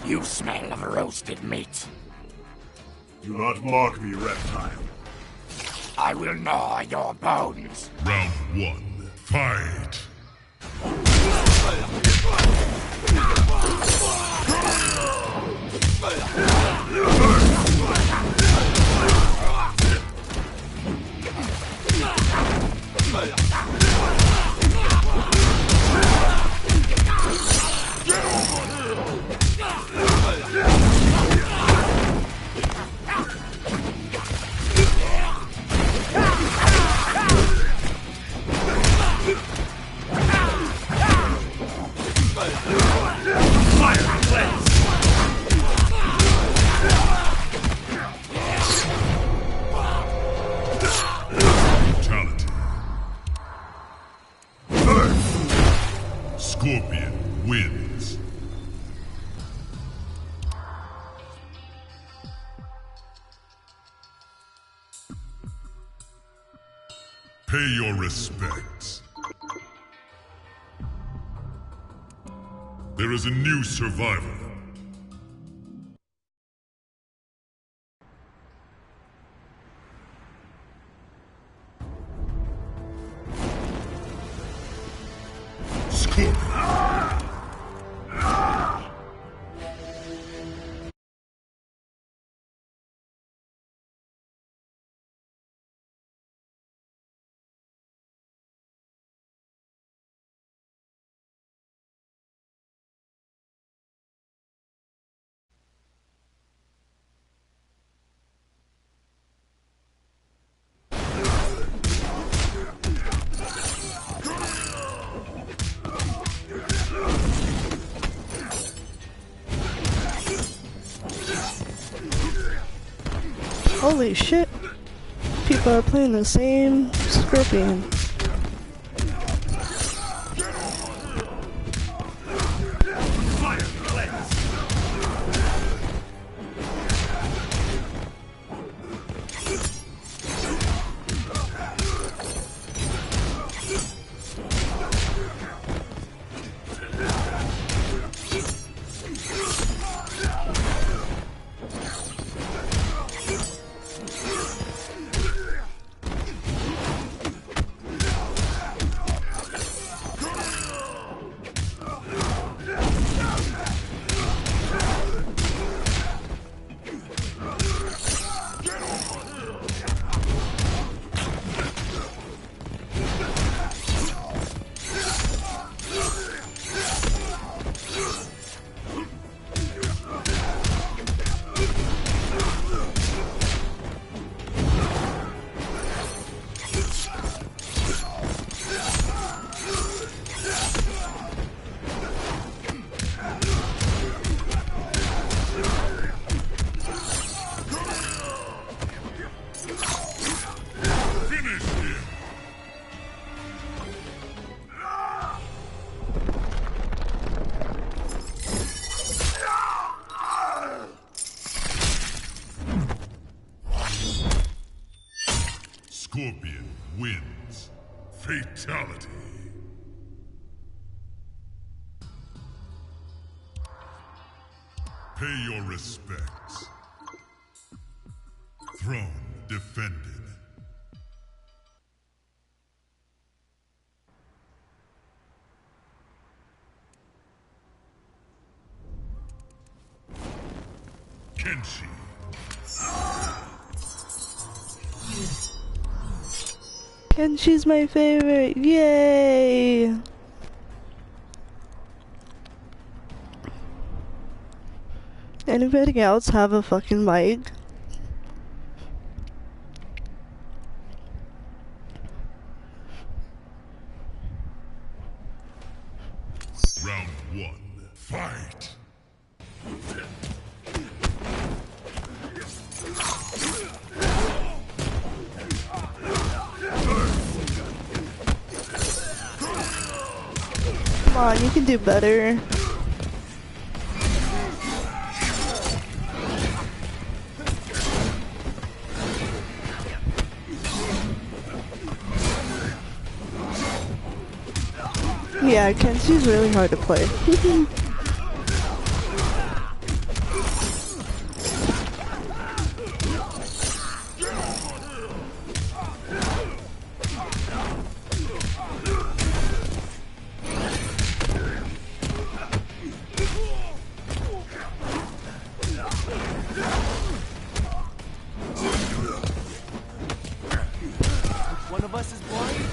You smell of roasted meat. Do not mock me, reptile. I will gnaw your bones. Round 1. Fight! Scorpion wins. Pay your respects. There is a new survivor. Scorpion. Holy shit! People are playing the same Scorpion. Scorpion wins. Fatality. Pay your respects. Throne defended. Kenshi. Kenshi's my favorite, yay! Anybody else have a fucking mic? Round 1, fight! on, you can do better. Yeah, Kenshi's really hard to play. One of us is blind?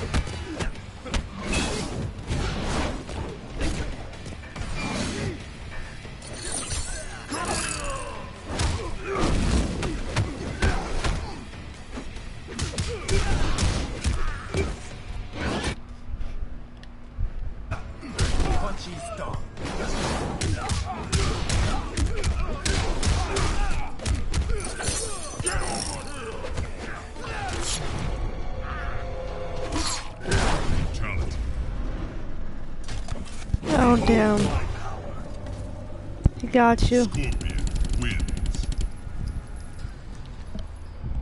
Oh damn. He got you. Scorpion wins.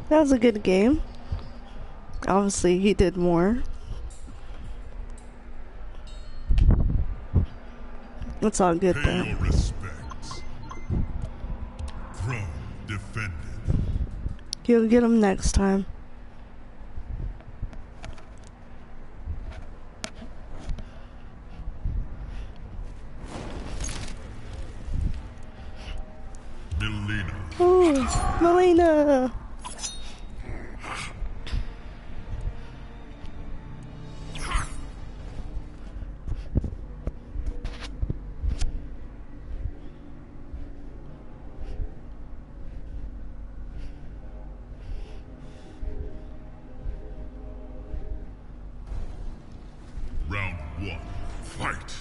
That was a good game. Obviously he did more. It's all good Pay though. your respects. Throne defended. You'll get him next time. Melina. Oh, Melina! Round one. Fight.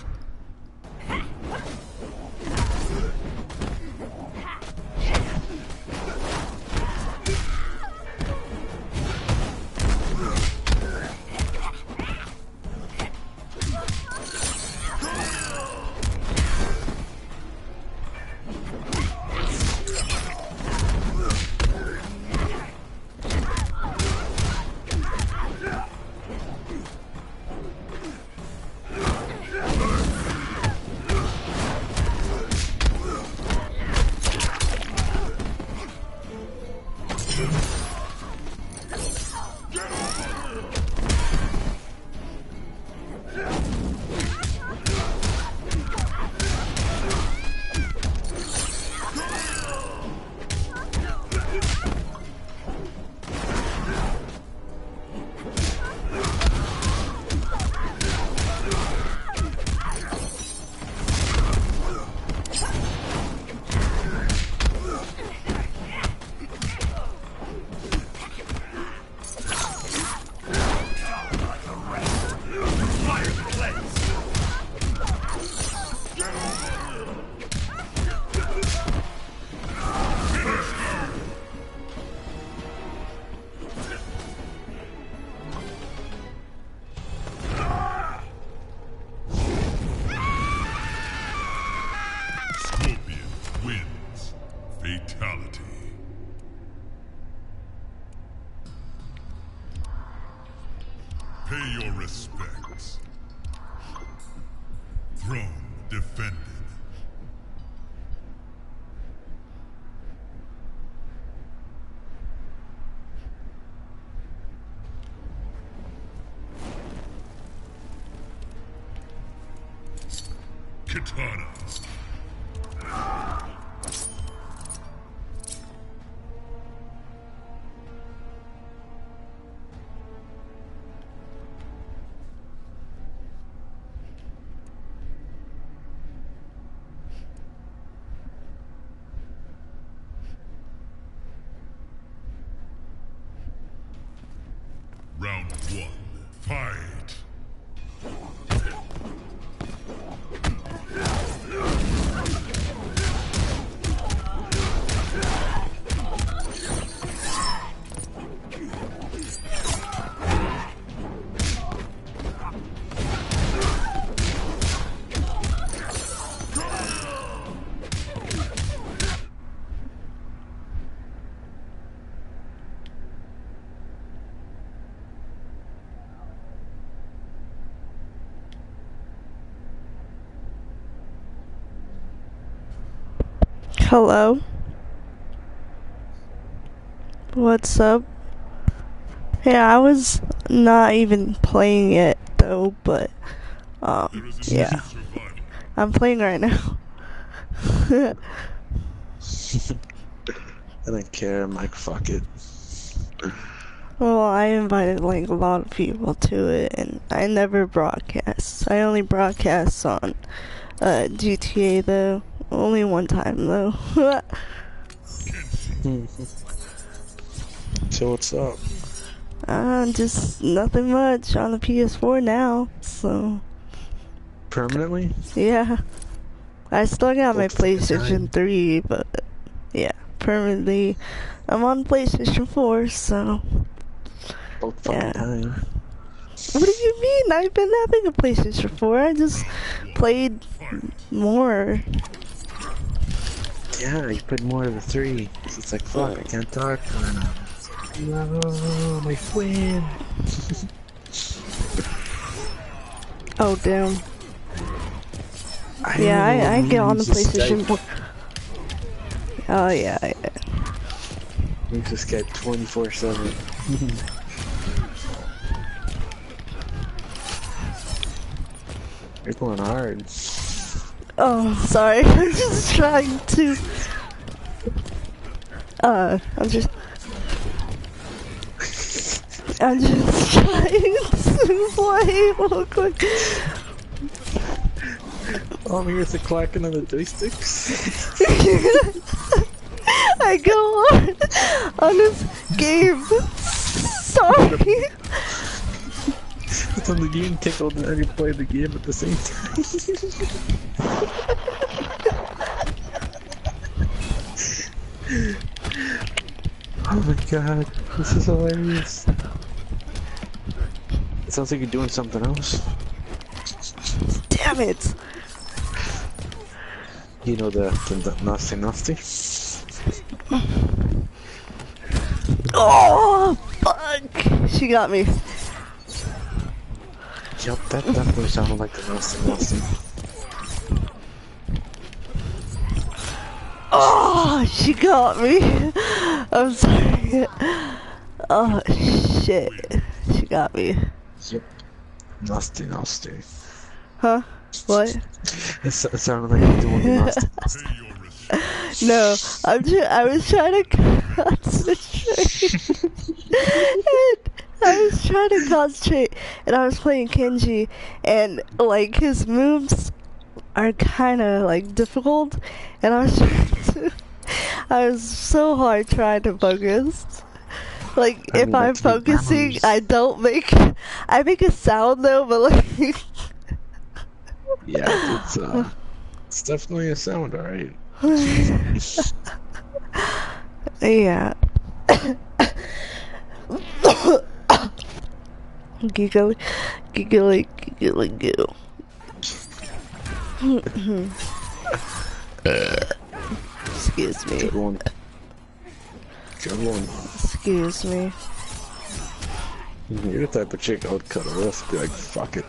Scorpion wins. Fatality. Pay your respects. Throne defended. Katana. Round one. Fight. Hello? What's up? Yeah, I was not even playing it though, but yeah. I'm playing right now. I don't care, Mike, fuck it. Well, I invited like a lot of people to it, and I never broadcast. I only broadcast on GTA though. Only one time though. So what's up? Just nothing much on the PS4 now, so Permanently? yeah. I still got my Both at the PlayStation time. 3, but yeah, permanently I'm on PlayStation 4, so Both fucking yeah. time. What do you mean? I've been having a PlayStation 4. I just played more. Yeah, you put more of the 3. So it's like, fuck, I can't talk. No, my friend. Oh damn. Yeah, I get on the PlayStation 4. Oh yeah, yeah. We just get 24/7. You're going hard. Oh, sorry. I'm just trying to. I'm just trying to play real quick. Oh, here's the clacking of the joysticks. I go on this game. Sorry. It's on the game tickled and you play the game at the same time. Oh my god, this is hilarious. It sounds like you're doing something else. Damn it. You know the nasty nasty? Oh, fuck. She got me. Yup, that definitely sounded like the nasty nasty. Oh, she got me. I'm sorry. Oh, shit. She got me. Yep. Nasty nasty. Huh? What? It sounded like you're doing the nasty nasty. No, I was trying to concentrate. And I was trying to concentrate, and I was playing Kenji, and like his moves are kind of like difficult, and I was so hard trying to focus. Like if I'm focusing, I make a sound though, but like. Yeah, it's definitely a sound, alright. Yeah. Giggly, giggly, giggly, goo. Excuse me. Good one. Good one. Excuse me. You're the type of chick I would cut her off and be like, fuck it.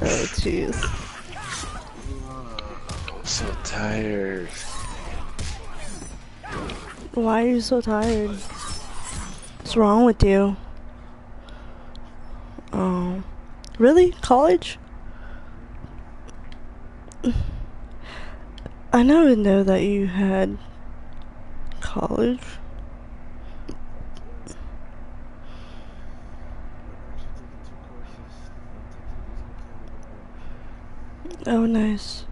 Oh, jeez. I'm so tired. Why are you so tired? What's wrong with you? Oh. Really? College? I never know that you had college. Oh, nice.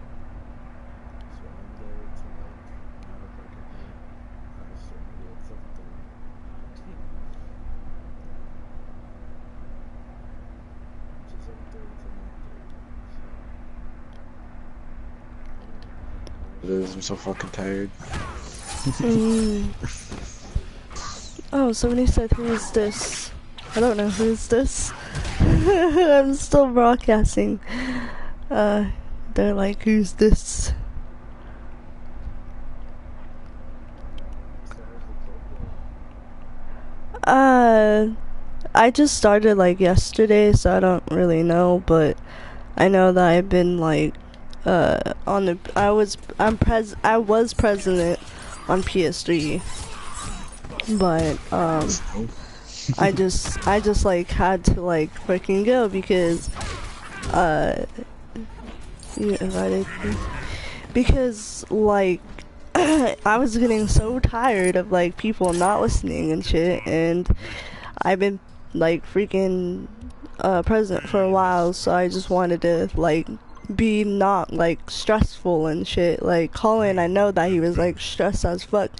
It is, I'm so fucking tired. Oh, somebody said, who is this? I don't know who is this. I'm still broadcasting. They're like, who's this? I just started like yesterday, so I don't really know, but I know that I've been like I was president on PS3, but I just like had to like freaking go because you invited me because like I was getting so tired of like people not listening and shit, and I've been like freaking president for a while, so I just wanted to like be not like stressful and shit. Like Colin, I know that he was like stressed as fuck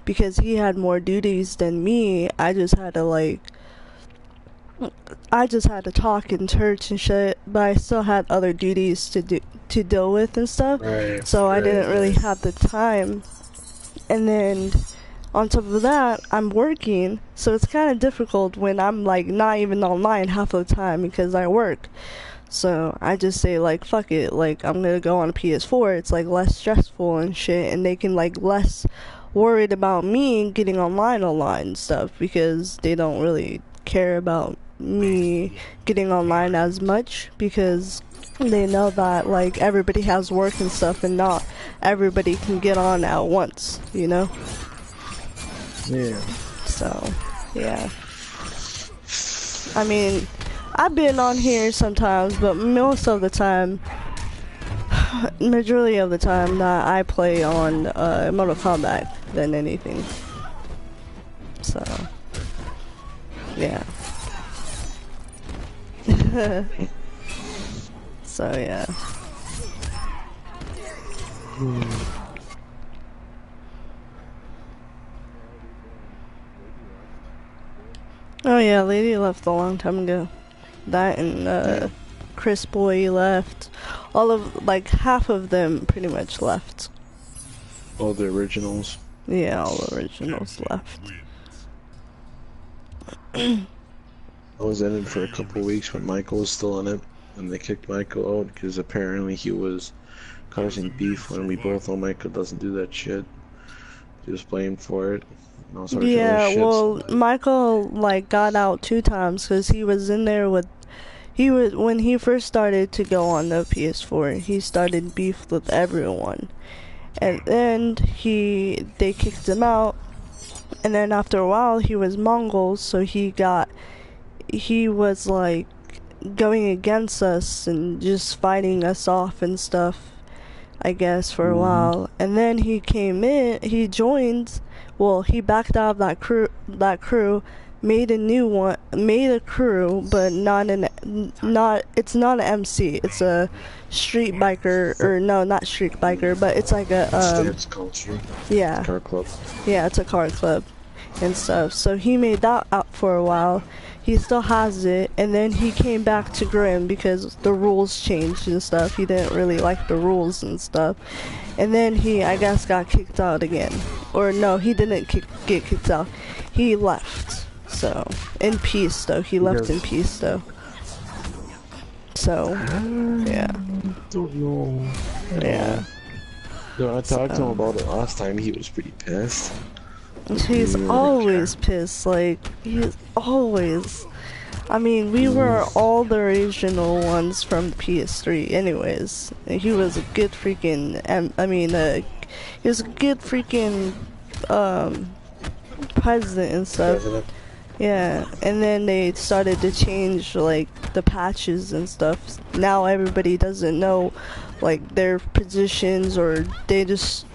because he had more duties than me. I just had to talk in church and shit, but I still had other duties to deal with and stuff. Right, so I didn't really have the time. And then on top of that, I'm working, so it's kind of difficult when I'm like not even online half of the time because I work. So I just say like fuck it, like I'm gonna go on a PS4. It's like less stressful and shit, and they can like less worried about me getting online and stuff because they don't really care about me getting online as much because they know that like everybody has work and stuff and not everybody can get on at once, you know? Yeah. So, yeah. I mean, I've been on here sometimes, but most of the time, majority of the time that I play on Mortal Kombat than anything. So, yeah. So, yeah. Oh yeah, Lady left a long time ago. That and Chris Boy left. All of like half of them pretty much left. All the originals. Yeah, all the originals left. I was in it for a couple weeks when Michael was still in it, and they kicked Michael out because apparently he was causing beef when we both know Michael doesn't do that shit. He was blamed for it. And all sorts of Yeah, other shit. well, Michael like got out 2 times because he was in there with. When he first started to go on the PS4, he started beef with everyone, and then they kicked him out, and then after a while he was Mongol, so he was like going against us and just fighting us off and stuff, I guess, for a while. And then he came in, he joined, well, he backed out of that crew, made a new one, made a crew, but it's not an MC, it's a street biker, or no, not street biker, but it's like a, Stance culture. yeah. Car club. Yeah, it's a car club and stuff. So he made that out for a while. He still has it, and then he came back to Grim because the rules changed and stuff. He didn't really like the rules and stuff. And then he, I guess, got kicked out again. Or no, he didn't get kicked out. He left. So, in peace though. He left in peace though. So, yeah. Don't know. Yeah. No, I talked to him about it last time. He was pretty pissed. He's always pissed, like, he's always, I mean, we were all the original ones from the PS3 anyways. He was a good freaking, he was a good freaking, president and stuff. Yeah, and then they started to change, like, the patches and stuff. Now everybody doesn't know, like, their positions, or they just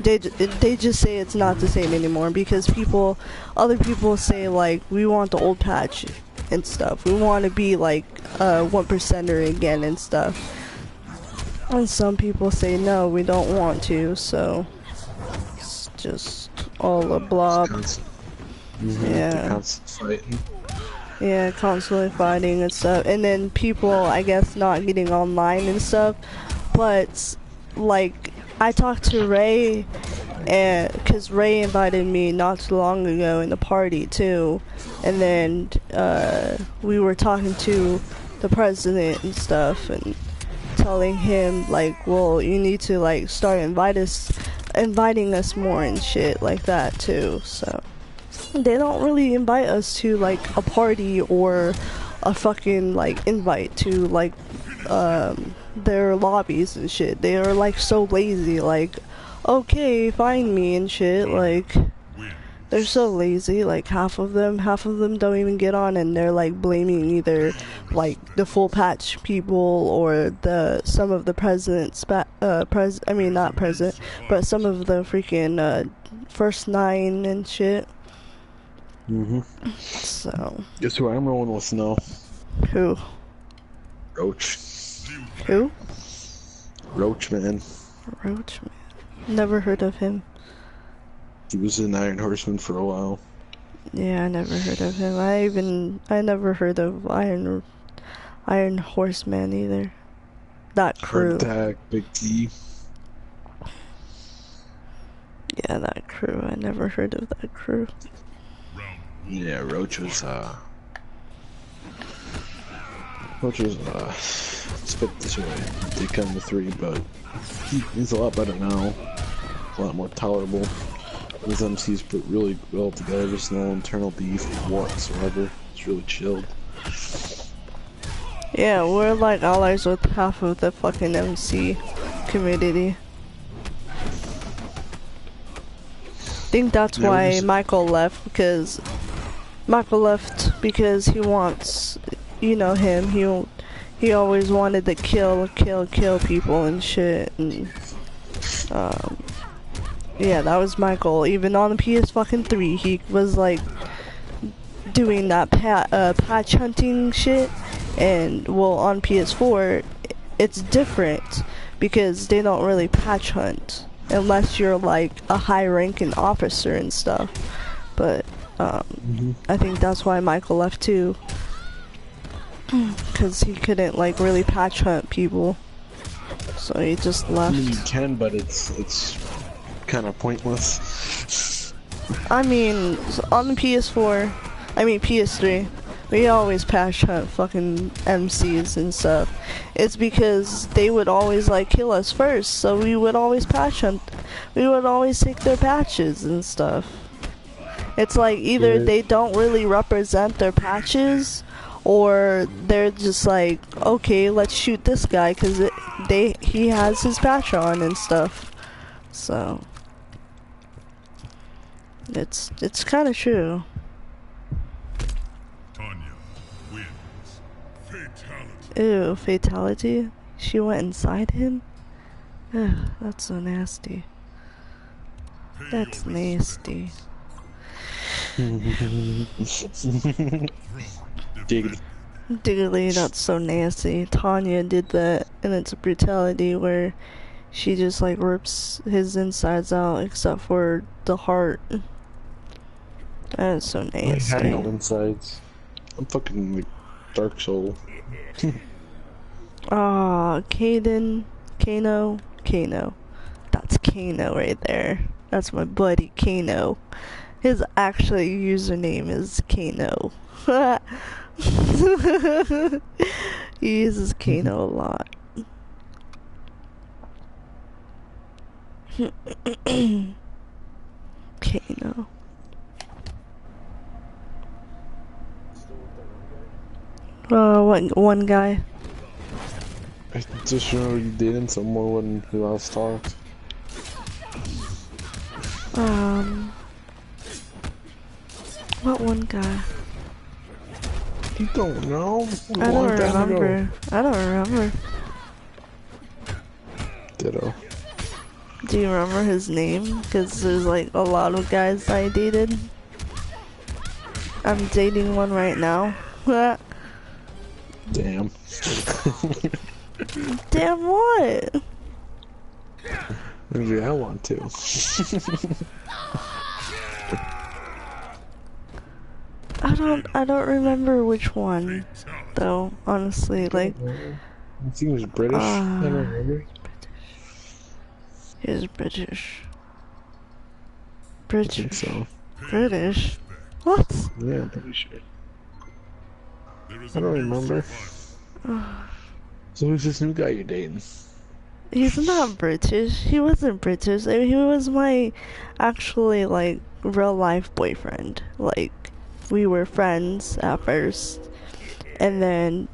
say it's not the same anymore because other people say like we want the old patch and stuff. We want to be like 1%er again and stuff. And some people say no, we don't want to. So it's just all a blob. Yeah. Constant fighting. Yeah, constantly fighting and stuff. And then people, I guess, not getting online and stuff. But like, I talked to Ray, and because Ray invited me not too long ago in the party too, and then we were talking to the president and stuff, and telling him like, well, you need to like start inviting us more and shit like that too. So they don't really invite us to like a party or a fucking like invite to like their lobbies and shit. They are like so lazy, like, okay, find me and shit, like, they're so lazy, like half of them don't even get on, and they're like blaming either like the full patch people or some of the president's I mean not president, but some of the freaking first 9 and shit. So Guess who I'm rolling with now? who? Roach. Who? Roach, man. Roach man. Never heard of him. He was an Iron Horseman for a while. Yeah, I never heard of him. I never heard of Iron Horseman either. That crew. Hard Attack, Big T. Yeah, that crew. I never heard of that crew. Yeah, Roach was spit this way. They come to 3, but he's a lot better now. A lot more tolerable. His MCs put really well together. There's no internal beef whatsoever. It's really chilled. Yeah, we're like allies with half of the fucking MC community. I think that's why Michael left, because he wants, you know him, he always wanted to kill people and shit, and yeah, that was Michael. Even on the PS3, he was like doing that patch hunting shit, and well, on PS4, it's different because they don't really patch hunt unless you're like a high-ranking officer and stuff. But I think that's why Michael left too, because he couldn't like really patch hunt people, so he just left. I mean, you can, but it's kind of pointless. I mean, on the PS3, we always patch hunt fucking MCs and stuff. It's because they would always like kill us first, so we would always patch hunt. We would always take their patches and stuff. It's like either they don't really represent their patches, or they're just like, okay, let's shoot this guy because he has his patch on and stuff. So it's kind of true. Tanya wins. Fatality. Ew, fatality? She went inside him? Ugh, that's so nasty. That's nasty. Diggly, that's so nasty. Tanya did that, and it's a brutality where she just like rips his insides out except for the heart. That is so nasty. I had no insides. I'm fucking like Dark Soul. Aw, Kano. That's Kano right there. That's my buddy Kano. His actual username is Kano. He uses Kano a lot. Kano. One guy. I just remember you dating someone when we last talked. What one guy? You don't know? I don't remember. I don't remember. Ditto. Do you remember his name? Because there's like a lot of guys I dated. I'm dating one right now. Damn. Damn what? Maybe I want to. I don't remember which one though, honestly, like I think he was British. I don't remember. He was British. I think so. British? What? Yeah, I'm pretty sure. I don't remember. So who's this new guy you're dating? He's not British. He wasn't British. I mean, he was my actually like real life boyfriend. Like we were friends at first, and then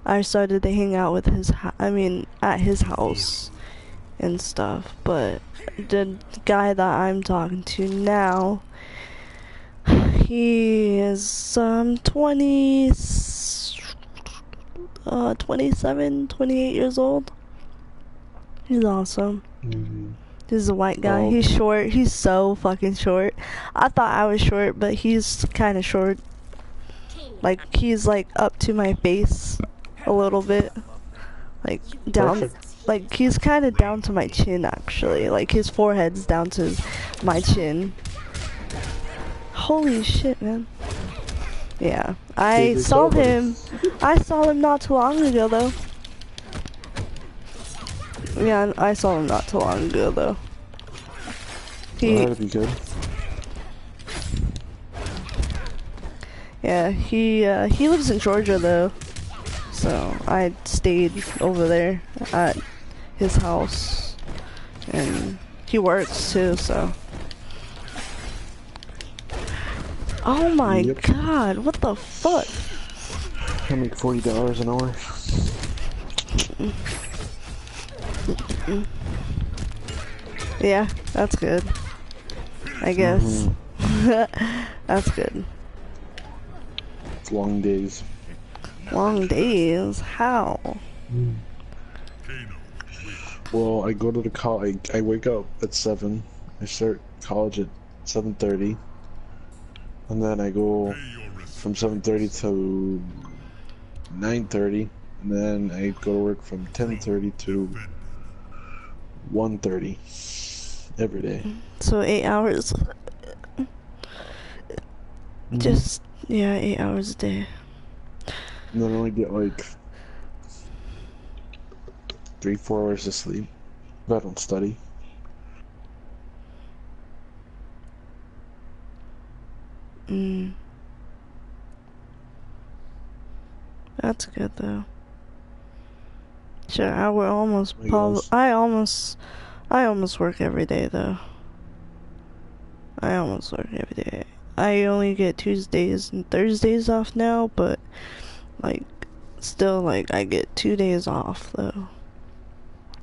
I started to hang out with his, at his house and stuff. But the guy that I'm talking to now, he is 27, 28 years old. He's awesome. He's a white guy. Oh. He's short. He's so fucking short. I thought I was short, but he's kind of short. Like, he's like up to my face a little bit. Like, down. Perfect. Like, he's kind of down to my chin, actually. Like, his forehead's down to my chin. Holy shit, man. Yeah. I saw him not too long ago, though. Yeah, I saw him not too long ago, though. That'd be good. Yeah, he lives in Georgia, though. So, I stayed over there at his house. And he works, too, so. Oh my god, what the fuck? I make $40 an hour. Yeah, that's good. I guess. That's good. It's long days. Long days? How? Well, I go to the college. I wake up at 7. I start college at 7:30, and then I go from 7:30 to 9:30, and then I go to work from 10:30 to 1:30 every day. So 8 hours. Just, yeah, 8 hours a day. And then I only get like 3-4 hours of sleep. But I don't study. That's good though. Sure, I would almost I probably. guess. I almost work every day though. I almost work every day. I only get Tuesdays and Thursdays off now, but like, still like I get 2 days off though.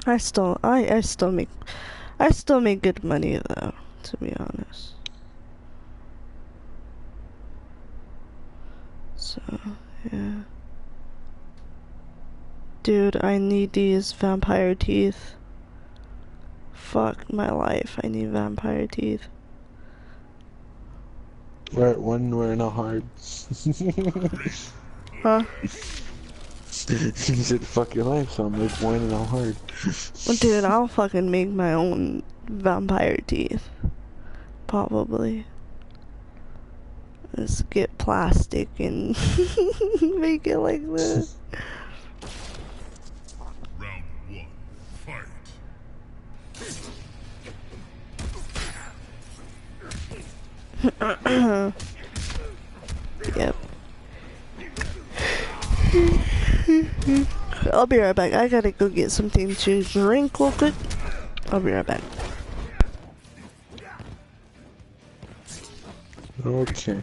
I still make good money though, to be honest. So, yeah. Dude, I need these vampire teeth. Fuck my life, I need vampire teeth. We're not hard. Huh? You said fuck your life, so I'm like, why not hard? Dude, I'll fucking make my own vampire teeth. Probably. Just get plastic and make it like this. Round 1, fight. Yep. I'll be right back. I gotta go get something to drink real quick. I'll be right back. Okay.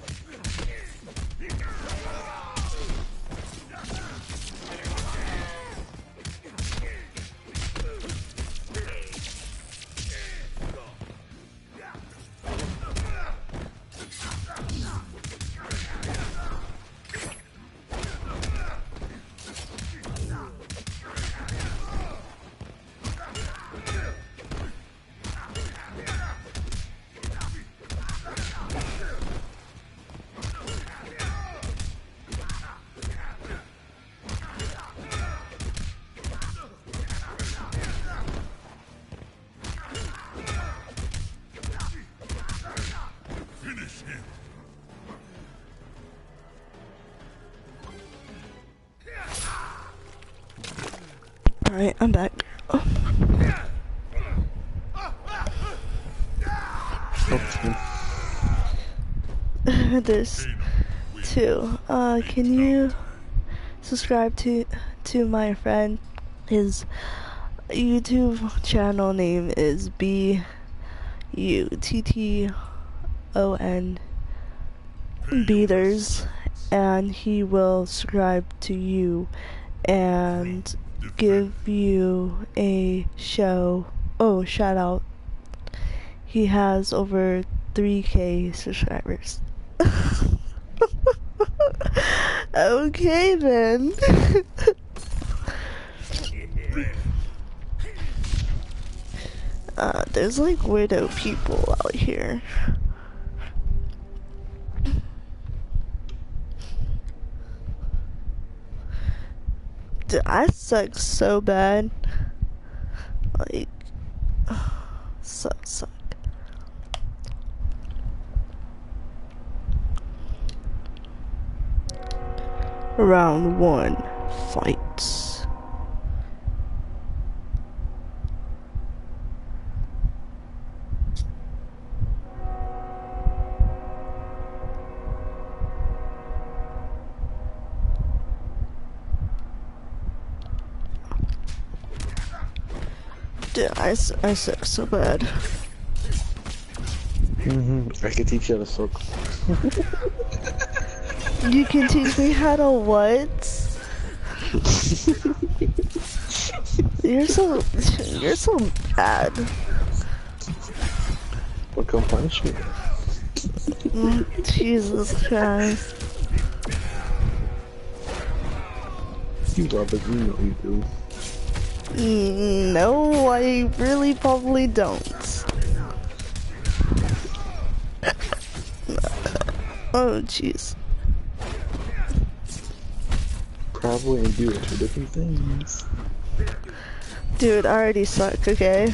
Finish him. Alright, I'm back. Okay. There's two. Can you subscribe to my friend? His YouTube channel name is BUTTON Beaters, and he will subscribe to you and give you a shout out. He has over 3K subscribers. Okay then. There's like widow people out here. Dude, I suck so bad. Like, so suck. Round 1, fights. Dude, I suck so bad. I can teach you how to suck. You can teach me how to what? You're so bad. Well, come punish me. Jesus Christ. You love it, you know you do. No, I really probably don't. Oh, jeez. Probably and do it for different things. Dude, I already suck, okay?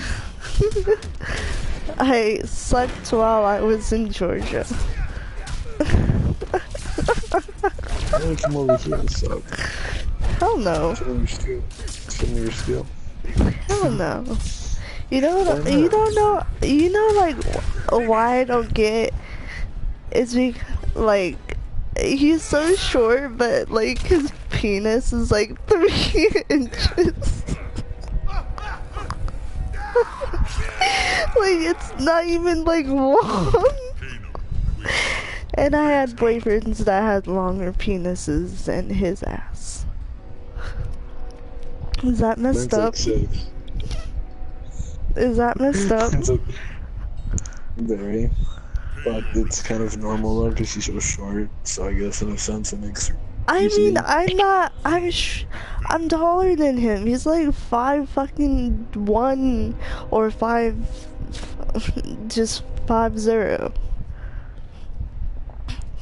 I sucked while I was in Georgia. Why don't you come over here and suck? Hell no. Show me your skill. Show me your skill. Hell no. You know what? You don't know. You know, like, why I don't get. It's because, like, he's so short, but like his penis is like 3 inches. Like, it's not even like long. And I had boyfriends that had longer penises than his ass. Is that messed up? Is that messed up? Very. But it's kind of normal though, because he's so short. So I guess in a sense it makes. I mean, I'm taller than him. He's like 5'1" or 5'0".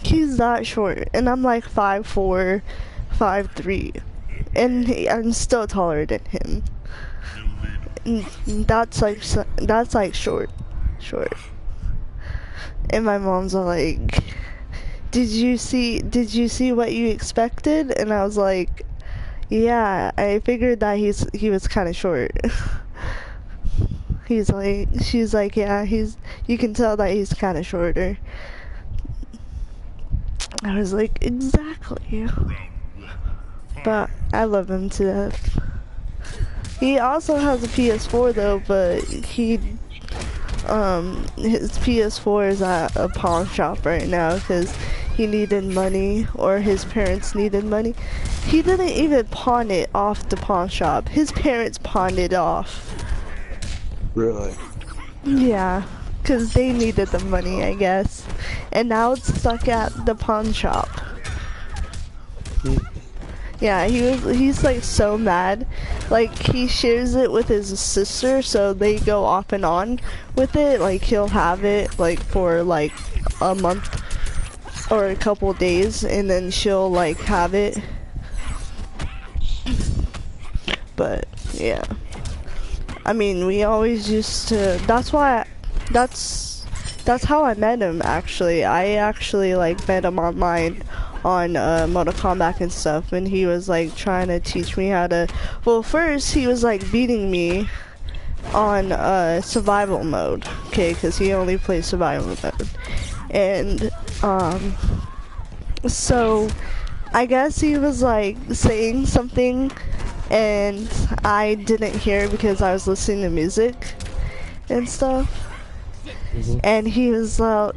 He's that short, and I'm like 5'4", 5'3", and I'm still taller than him. And that's like short. And my mom's like, did you see what you expected? And I was like, yeah, I figured that he was kind of short. She's like, yeah, you can tell that he's kind of shorter. I was like, exactly. But I love him to death. He also has a PS4 though, but his PS4 is at a pawn shop right now because he needed money, or his parents needed money. He didn't even pawn it off the pawn shop. His parents pawned it off. Really? Yeah, because they needed the money, I guess. And now it's stuck at the pawn shop. Yeah, he's like so mad. Like, he shares it with his sister, so they go off and on with it. Like, he'll have it like for like a month or a couple days, and then she'll like have it. But yeah, I mean, we always used to. That's how I met him. Actually, I actually like met him online on Mortal Kombat and stuff, and he was like trying to teach me how to. Well, first he was like beating me on survival mode, okay, because he only plays survival mode, and so I guess he was like saying something, and I didn't hear because I was listening to music and stuff. And he was I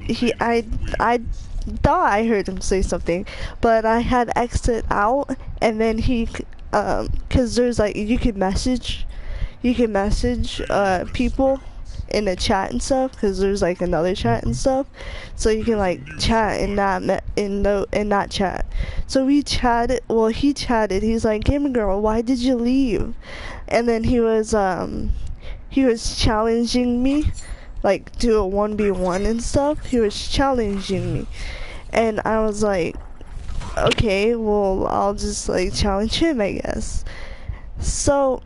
thought I heard him say something, but I had exit out, and then he cause there's like you can message people in the chat and stuff, cause there's like another chat and stuff, so you can like chat in that chat. So we chatted. Well, he chatted. He's like, "Gamer girl, why did you leave?" And then he was challenging me, like do a 1v1 and stuff. He was challenging me, and I was like, okay, well, I'll just like challenge him, I guess. So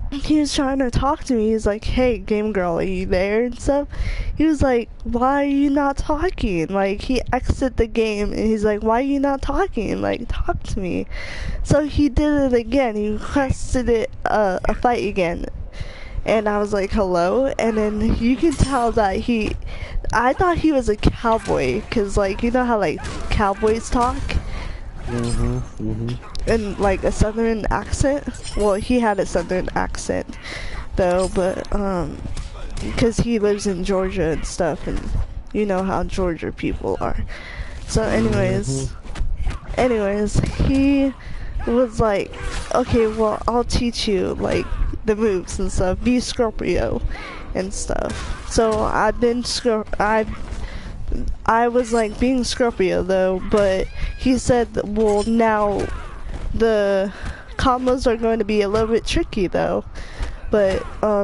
he was trying to talk to me. He's like, "Hey, game girl, are you there?" and stuff. He was like, "Why are you not talking?" Like, he exited the game and he's like, "Why are you not talking? Like, talk to me." So he did it again. He requested it a fight again. And I was like, "Hello?" And then you can tell that I thought he was a cowboy, cause like, you know how like cowboys talk? In like a southern accent. Well, he had a southern accent though, but because he lives in Georgia and stuff, and you know how Georgia people are. So anyways, he was like, "Okay, well, I'll teach you like the moves and stuff. Be Scorpio and stuff." So I was like being Scorpio though, but he said, "Well, now the combos are going to be a little bit tricky though, but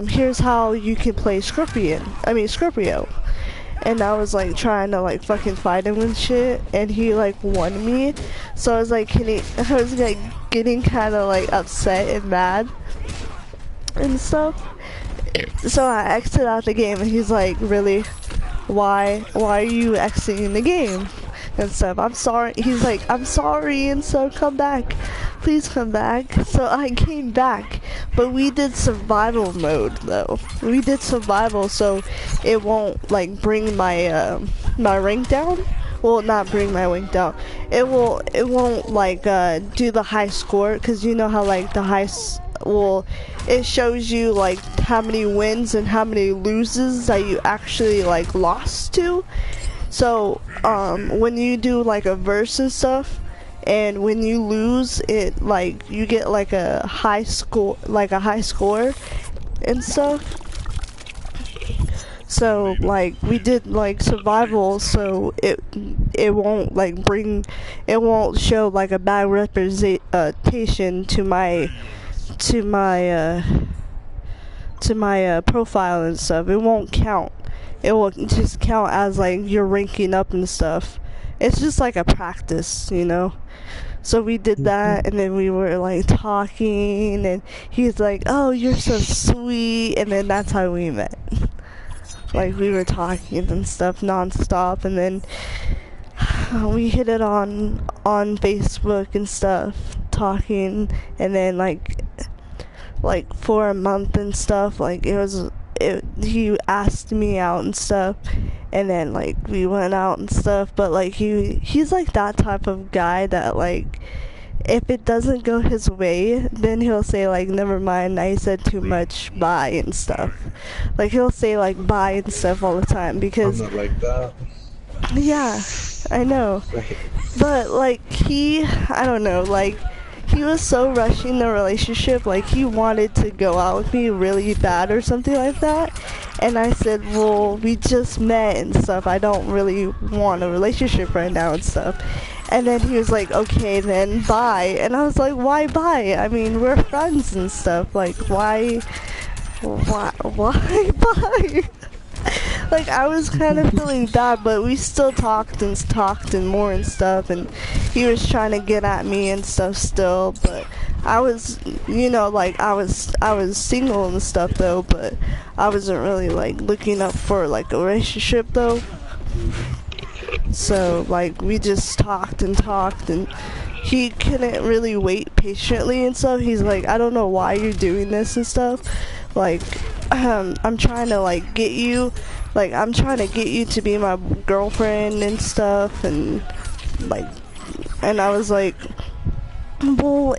here's how you can play Scorpio." And I was like trying to like fucking fight him and shit, and he like won me. So I was like getting kind of like upset and mad and stuff. So I exited out the game, and he's like, "Really? Why are you exiting the game?" and stuff. "I'm sorry." He's like, "I'm sorry," and so come back. Please come back. So I came back, but we did survival mode though. We did survival, so it won't like bring my my rank down. Well, not bring my rank down. It won't like do the high score, cause you know how like it shows you like how many wins and how many loses that you actually like lost to. So when you do like a verse and stuff, and when you lose, it like you get like a high score and stuff. So like we did like survival, so it won't like it won't show like a bad representation to my profile and stuff. It won't count. It will just count as like you're ranking up and stuff. It's just like a practice, you know. So we did that, and then we were like talking, and he's like, "Oh, you're so sweet," and then that's how we met. Like we were talking and stuff nonstop, and then we hit it on Facebook and stuff, talking, and then like for a month and stuff, like he asked me out and stuff, and then like we went out and stuff, but like he's like that type of guy that like if it doesn't go his way, then he'll say like, "Never mind, I said too much, bye," and stuff. Like he'll say like bye and stuff all the time, because I'm not like that. Yeah, I know. Right. But like I don't know, like he was so rushing the relationship, like he wanted to go out with me really bad or something like that. And I said, "Well, we just met and stuff. I don't really want a relationship right now and stuff." And then he was like, "Okay, then bye." And I was like, "Why bye? I mean, we're friends and stuff. Like, why bye?" Like, I was kind of feeling bad, but we still talked and more and stuff, and he was trying to get at me and stuff still, but I was, you know, like, I was single and stuff though, but I wasn't really like looking up for like a relationship though. So like we just talked, and he couldn't really wait patiently and stuff. He's like, "I don't know why you're doing this and stuff. Like, I'm trying to like get you to be my girlfriend and stuff," and I was like, "Well,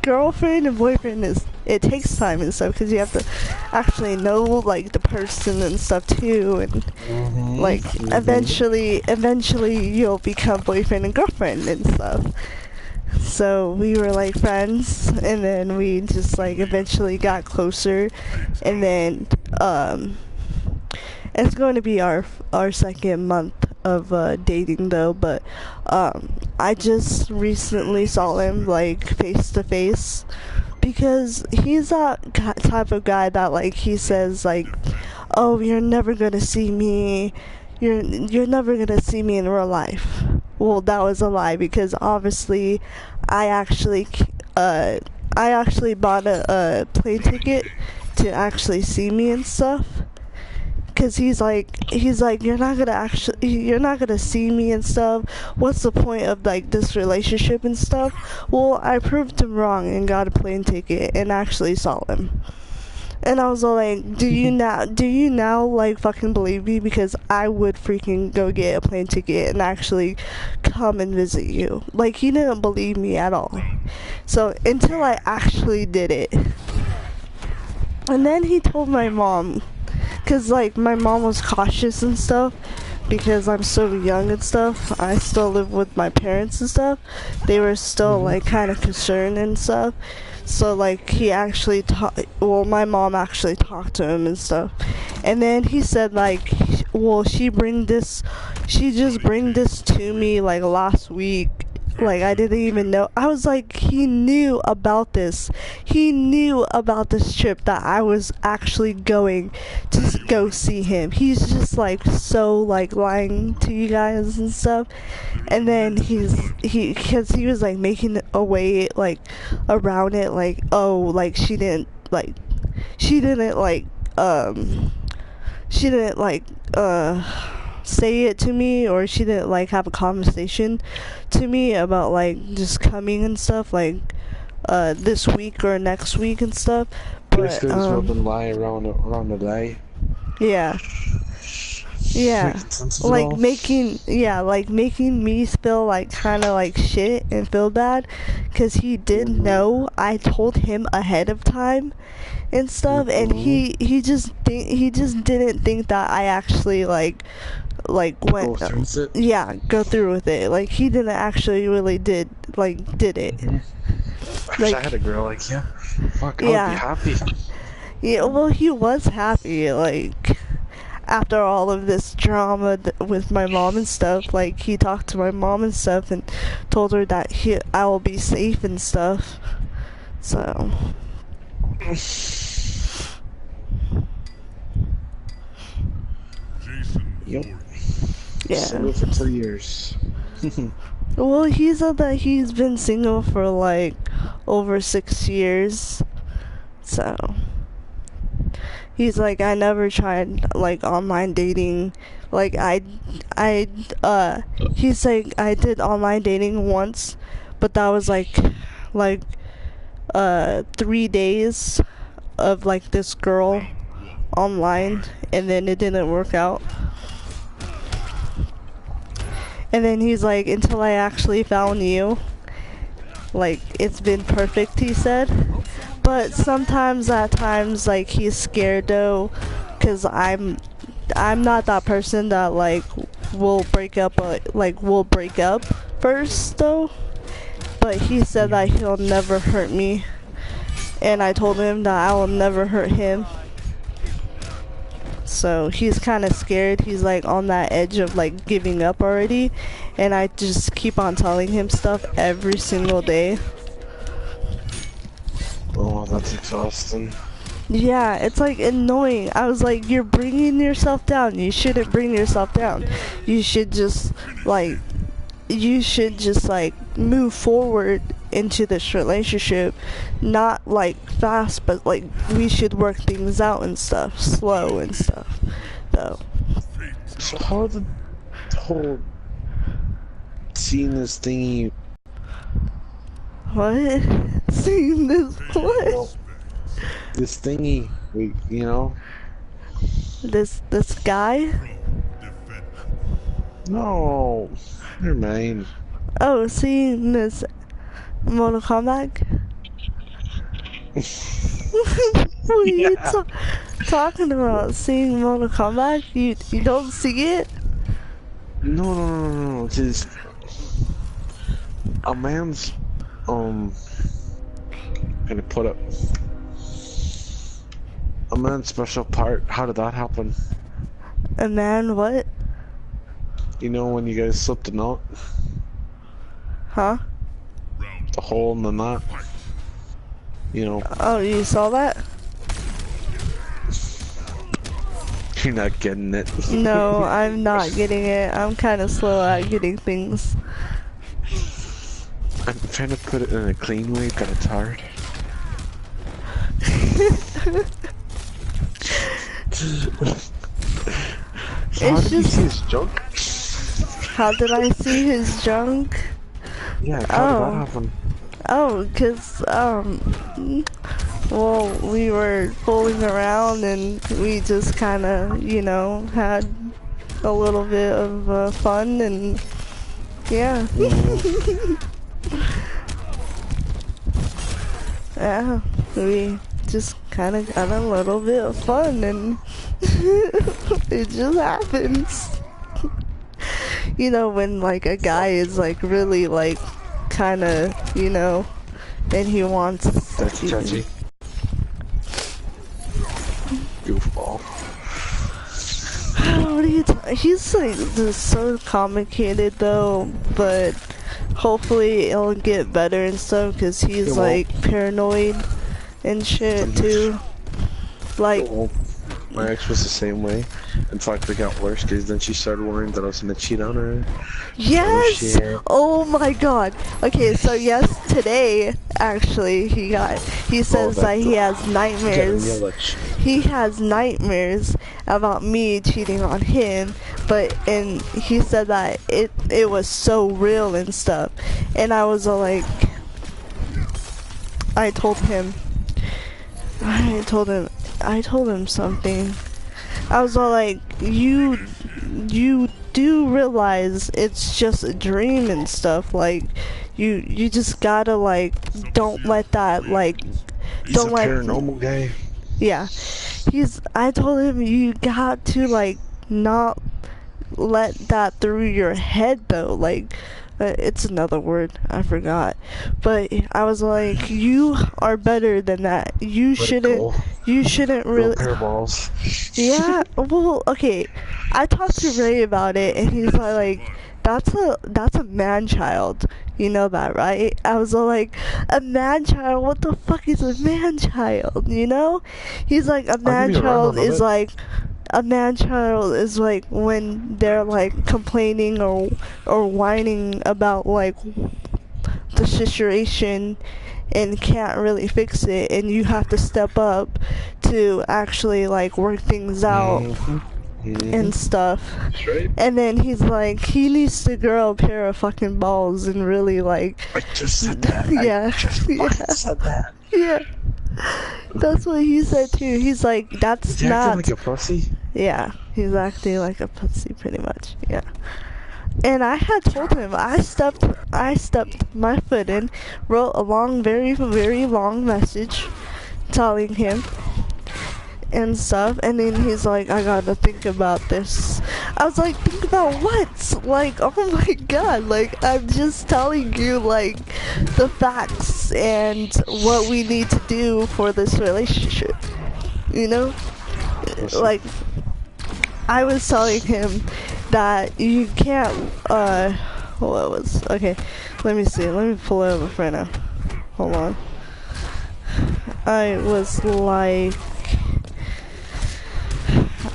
girlfriend and boyfriend it takes time and stuff, because you have to actually know like the person and stuff too, and like eventually you'll become boyfriend and girlfriend and stuff." so we were like friends, and then we just like eventually got closer, and then it's going to be our second month of dating though, but I just recently saw him like face to face, because he's that type of guy that like he says like, oh, you're never gonna see me, you're never gonna see me in real life. Well, that was a lie, because obviously I actually bought a plane ticket to actually see me and stuff. Cause he's like you're not gonna see me and stuff. What's the point of like this relationship and stuff? Well, I proved him wrong and got a plane ticket and actually saw him. And I was all like, do you now like fucking believe me? Because I would freaking go get a plane ticket and actually come and visit you. Like, he didn't believe me at all. So until I actually did it. And then he told my mom, because like my mom was cautious and stuff, because I'm so young and stuff. I still live with my parents and stuff. They were still like kind of concerned and stuff. So like he actually my mom actually talked to him and stuff. And then he said like, well, she just bring this to me like last week. Like, I didn't even know. I was like, he knew about this. He knew about this trip that I was actually going to go see him. He's just like so like lying to you guys and stuff. And then because he was like making a way like around it, like, oh, like she didn't say it to me, or she didn't like have a conversation to me about like just coming and stuff like this week or next week and stuff. But been lying around the day. Yeah, like making me feel like kind of like shit and feel bad, because he did know I told him ahead of time and stuff, and he just didn't think that I actually like went go through with it. Like, he didn't actually really did it. Like, I had a girl like, yeah, fuck, I'll be happy. Yeah, well, he was happy, like, after all of this drama with my mom and stuff. Like, he talked to my mom and stuff and told her that I will be safe and stuff. So yep. Yeah. Single for 2 years. Well, he said that he's been single for like over 6 years. So he's like, I never tried like online dating. Like he's like, I did online dating once, but that was like 3 days of like this girl online, and then it didn't work out. And then he's like, until I actually found you, like, it's been perfect, he said. But sometimes at times like he's scared though, because I'm not that person that like will break up first though. But he said that he'll never hurt me, and I told him that I will never hurt him. So he's kind of scared. He's like on that edge of like giving up already, and I just keep on telling him stuff every single day. Oh, that's exhausting. Yeah, it's like annoying. I was like, you're bringing yourself down. You shouldn't bring yourself down. You should just like move forward into this relationship, not like fast, but like we should work things out and stuff, slow and stuff though. So how the whole seeing this thingy, what? Seeing this what? This thingy, you know, This guy? no, never mind. Oh, seeing this Mortal Kombat? What are you talking about? Seeing Mortal Kombat? You don't see it? No, because a man's gonna put up a man's special part. How did that happen? A man, what? You know when you guys slipped a knot? Huh? The hole in the knot? You know. Oh, you saw that? You're not getting it. No, I'm not getting it. I'm kind of slow at getting things. I'm trying to put it in a clean way, but it's hard. So how It's did you just- see his junk? How did I see his junk? Yeah, how did Oh. that happen? Oh, cause, well, we were fooling around and we just kinda, you know, had a little bit of fun and, yeah. Yeah, we just kinda got a little bit of fun and it just happens. You know, when like a guy is like really like kinda, you know, and he wants That's touchy. Goofball. What are you he's like just so complicated though, but hopefully it'll get better and stuff because he's It like paranoid and shit too. Like, Well, my ex was the same way. In fact, it got worse because then she started worrying that I was gonna cheat on her. yes! shit. Oh my god. Okay, so yes, today actually he says that he has nightmares. He has nightmares about me cheating on him, and he said that it was so real and stuff. And I was all like, I told him something. I was all like, you do realize it's just a dream and stuff. Like, you just gotta like, don't let that like, He's don't a let paranormal guy. yeah. I told him you got to like not let that through your head though. Like, it's another word, I forgot. But I was like, you are better than that. You shouldn't really. Pair of balls. Yeah, well, okay. I talked to Ray about it, and he's like, that's a man child. You know that, right? I was all like, a man child? What the fuck is a man child? You know? He's like, a man child is like, a man child is like when they're like complaining or whining about like the situation and can't really fix it, and you have to step up to actually like work things out and stuff. That's right. And then he's like, he needs to grow a pair of fucking balls and really like, I just said that. yeah, I just fucking said that. yeah. That's what he said too. He's like, that's Is he not. acting like a pussy? Yeah, he's acting like a pussy pretty much. Yeah. And I had told him, I stepped my foot in, wrote a long, very, very long message telling him and stuff, and then he's like, I gotta think about this. I was like, think about what? Like, oh my god, like, I'm just telling you, like, the facts and what we need to do for this relationship, you know? Like, I was telling him that you can't, okay, let me see, let me pull it up right now. Hold on. I was like,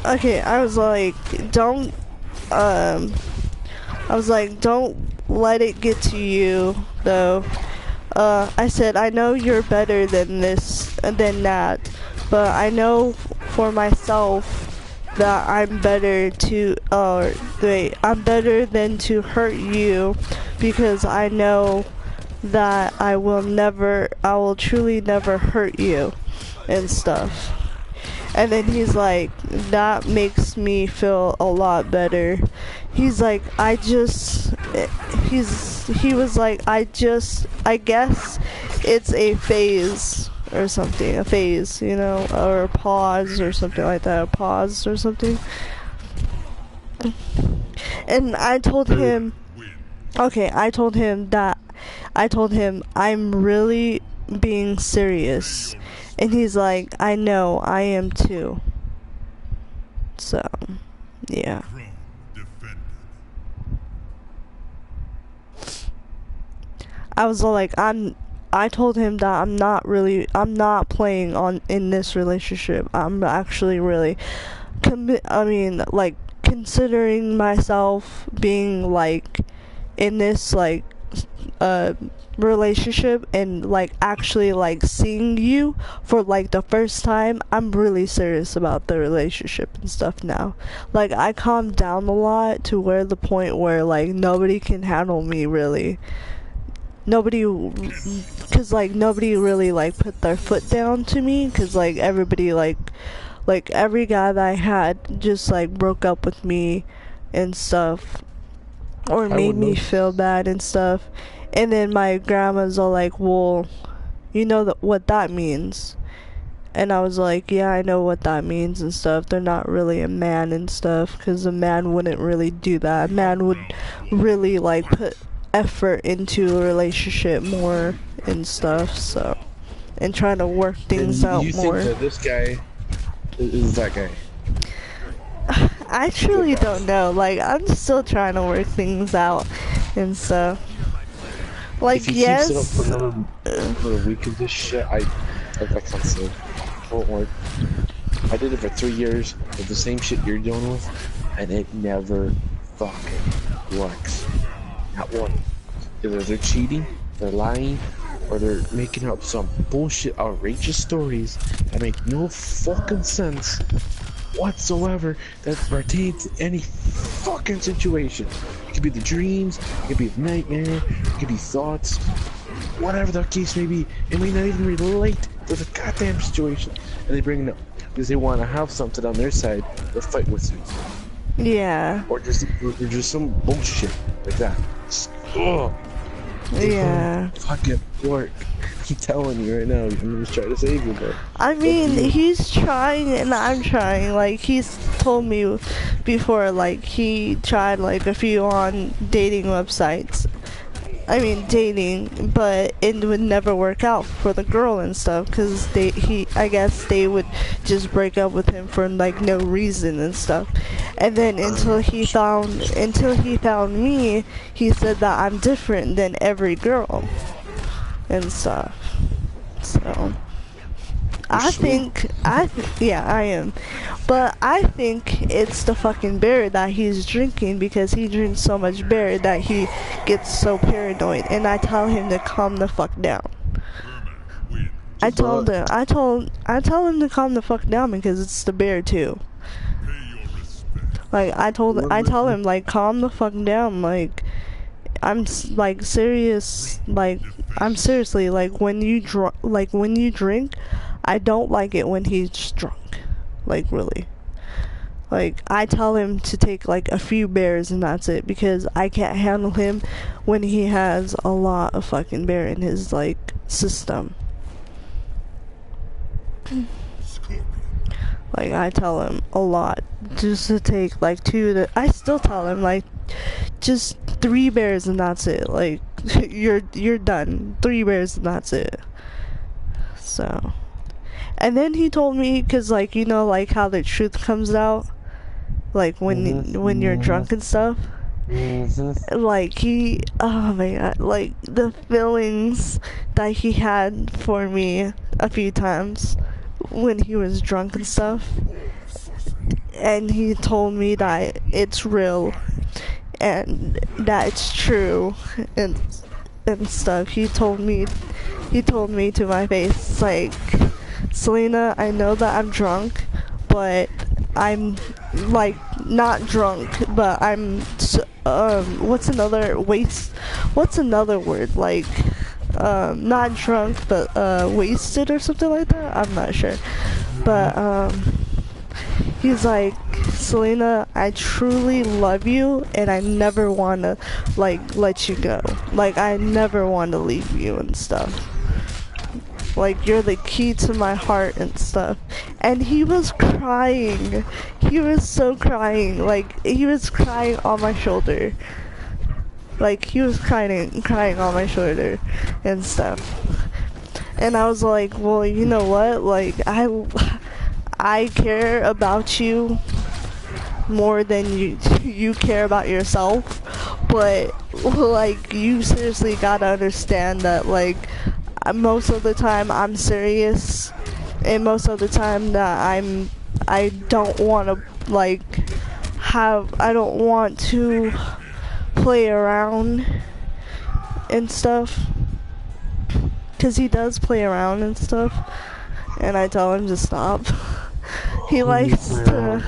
okay, I was like, don't let it get to you, though. I said, I know you're better than this, than that, but I know for myself that I'm better than to hurt you, because I know that I will truly never hurt you and stuff. And then he's like, that makes me feel a lot better. He's like, he was like, I guess it's a phase or something, you know, or a pause or something like that, a pause or something. And I told him, okay, I told him that I told him, I'm really being serious. And he's like, I know, I am too. So, yeah. I was all like, I told him that I'm not playing in this relationship. I'm actually really, like, considering myself being, like, in this, like, relationship and, like, actually, like, seeing you for, like, the first time. I'm really serious about the relationship and stuff now. Like, I calmed down a lot to where the point where, like, nobody can handle me, really. Cause like nobody really like put their foot down to me, cause like everybody like every guy that I had just like broke up with me and stuff, or made me feel bad and stuff. And then my grandma's all like, well, you know what that means. And I was like, yeah, I know what that means and stuff. They're not really a man and stuff, cause a man wouldn't really do that. A man would really like put effort into a relationship more and stuff, so, and trying to work things out more. You think that this guy is that guy? I truly don't know. Like, I'm still trying to work things out and stuff. Like, if he yes. keeps it up for a week of this shit, I can't say it won't work. I did it for 3 years with the same shit you're dealing with, and it never fucking works. Not one. Either they're cheating, they're lying, or they're making up some bullshit, outrageous stories that make no fucking sense whatsoever that pertain to any fucking situation. It could be the dreams, it could be the nightmare, it could be thoughts, whatever the case may be. It may not even relate to the goddamn situation, and they bring it up because they want to have something on their side to fight with you. Yeah. Or just some bullshit like that. Ugh. Yeah. Fucking work. I'm telling you right now, I'm just trying to save you, bro. I mean, he's trying and I'm trying. Like, he's told me before, like, he tried, like, a few on dating websites. I mean, dating, but it would never work out for the girl and stuff, because I guess they would just break up with him for, like, no reason and stuff. And then until he found me, he said that I'm different than every girl and stuff. So yeah, I am. But I think it's the fucking beer that he's drinking, because he drinks so much beer that he gets so paranoid, and I tell him to calm the fuck down. I tell him to calm the fuck down, because it's the beer too. Like, I tell him, like, calm the fuck down. Like, I'm like serious. Like, I'm seriously, like, when you drink, I don't like it when he's drunk. Like, really. Like, I tell him to take, like, a few beers and that's it, because I can't handle him when he has a lot of fucking beer in his, like, system. Like, I tell him a lot just to take, like, I still tell him, like, just 3 beers and that's it. Like, you're done. 3 beers and that's it. So, and then he told me, cause, like, you know, like, how the truth comes out, like, when you're drunk and stuff. Like, oh my god, like, the feelings that he had for me a few times when he was drunk and stuff. And he told me that it's real and that it's true and stuff. He told me to my face, like, Selena, I know that I'm drunk, but I'm, like, not drunk, but I'm, what's another word, like, not drunk, but, wasted or something like that? I'm not sure. But, he's like, Selena, I truly love you, and I never want to, like, let you go. Like, I never want to leave you and stuff. Like, you're the key to my heart and stuff. And he was crying. He was so crying. Like, he was crying on my shoulder. like he was crying on my shoulder and stuff. And I was like, well, you know what? Like I care about you more than you care about yourself, but like you seriously gotta understand that like most of the time I'm serious, and most of the time that I don't want to like I don't want to play around and stuff, because he does play around and stuff, and I tell him to stop. He likes to,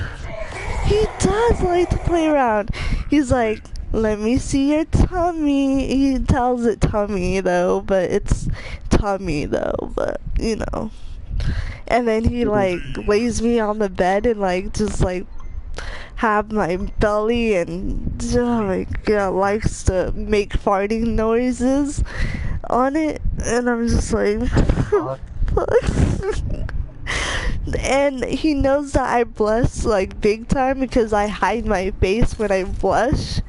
he does like to play around. He's like, let me see your tummy. He tells it tummy though, but it's tummy though, but you know. And then he like lays me on the bed and like just like have my belly, and oh my god, likes to make farting noises on it, and I'm just like fuck. And he knows that I blush like big time because I hide my face when I blush,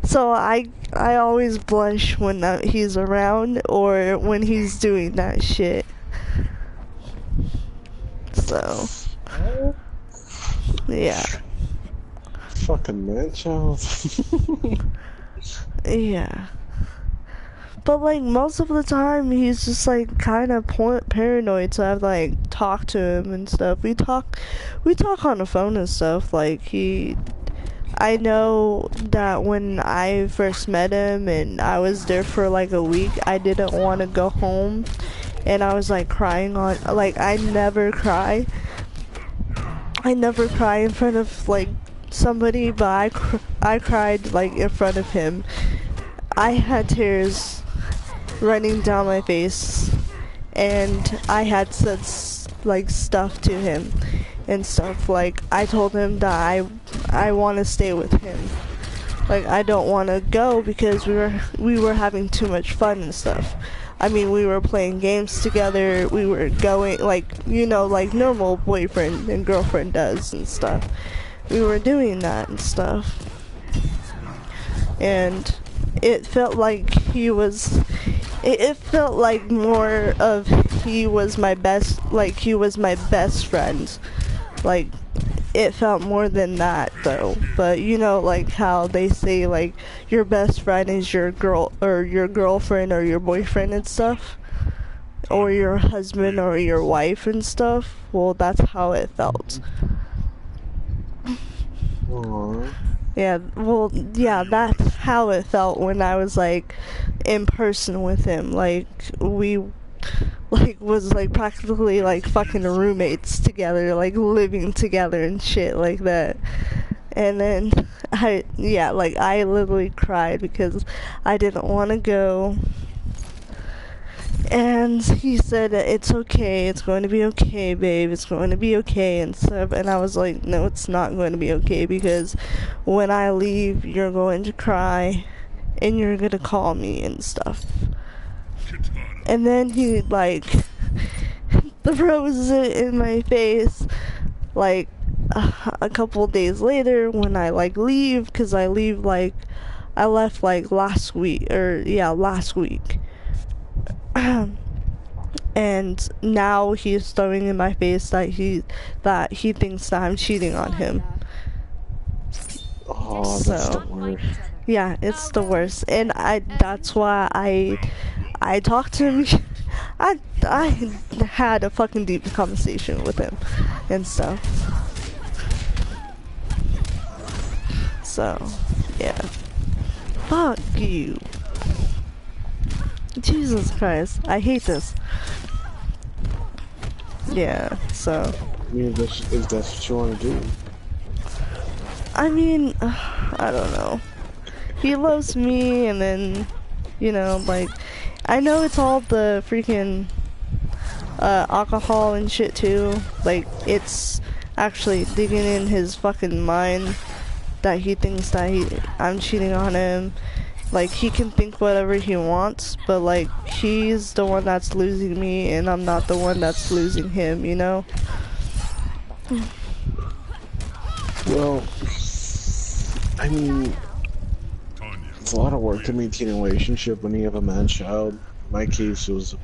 so I always blush when he's around or when he's doing that shit. So yeah. Fucking man child. Yeah. But like most of the time he's just like kind of paranoid, so I've like talked to him and stuff. We talk on the phone and stuff. Like I know that when I first met him and I was there for like a week, I didn't want to go home, and I was like crying on, like I never cry in front of like somebody, but I cried like in front of him. I had tears running down my face, and I had said like stuff to him and stuff. Like I told him that I want to stay with him. Like I don't want to go because we were having too much fun and stuff. I mean, we were playing games together. We were going like, you know, like normal boyfriend and girlfriend does and stuff. We were doing that and stuff. And it felt like it felt like more of he was my best friend. Like it felt more than that though. But you know, like how they say like your best friend is your girl or your girlfriend or your boyfriend and stuff, or your husband or your wife and stuff. Well, that's how it felt. Aww. Yeah, well, yeah, that's how it felt when I was like in person with him. Like we like was like practically like fucking roommates together, like living together and shit like that. And then I literally cried because I didn't want to go. And he said, it's okay, it's going to be okay, babe, it's going to be okay and stuff. And I was like, no, it's not going to be okay, because when I leave, you're going to cry and you're going to call me and stuff. And then he like throws it in my face like a couple days later when I like leave, because I left like last week. And now he's throwing in my face that he thinks that I'm cheating on him. Oh, that's the worst. Yeah, it's the worst. And that's why I talked to him. I had a fucking deep conversation with him and stuff. So, yeah. Fuck you. Jesus Christ, I hate this. Yeah, so. I mean, if that's what you want to do. I mean, I don't know. He loves me, and then, you know, like, I know it's all the freaking alcohol and shit too. Like, it's actually digging in his fucking mind that he thinks that I'm cheating on him. Like, he can think whatever he wants, but like, he's the one that's losing me, and I'm not the one that's losing him, you know? Well, I mean, It's a lot of work to maintain a relationship when you have a man-child. In my case, it was,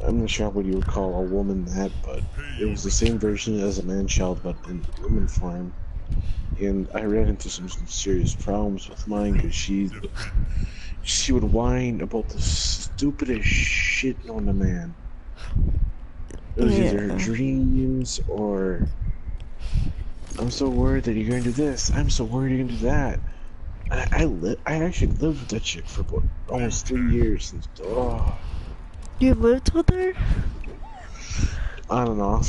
I'm not sure what you would call a woman that, but it was the same version as a man-child, but in woman form. And I ran into some serious problems with mine because she would whine about the stupidest shit known to man. It was either her dreams or I'm so worried that you're gonna do this. I'm so worried you're gonna do that. I actually lived with that chick for about almost 3 years. And, oh, You lived with her? I don't know.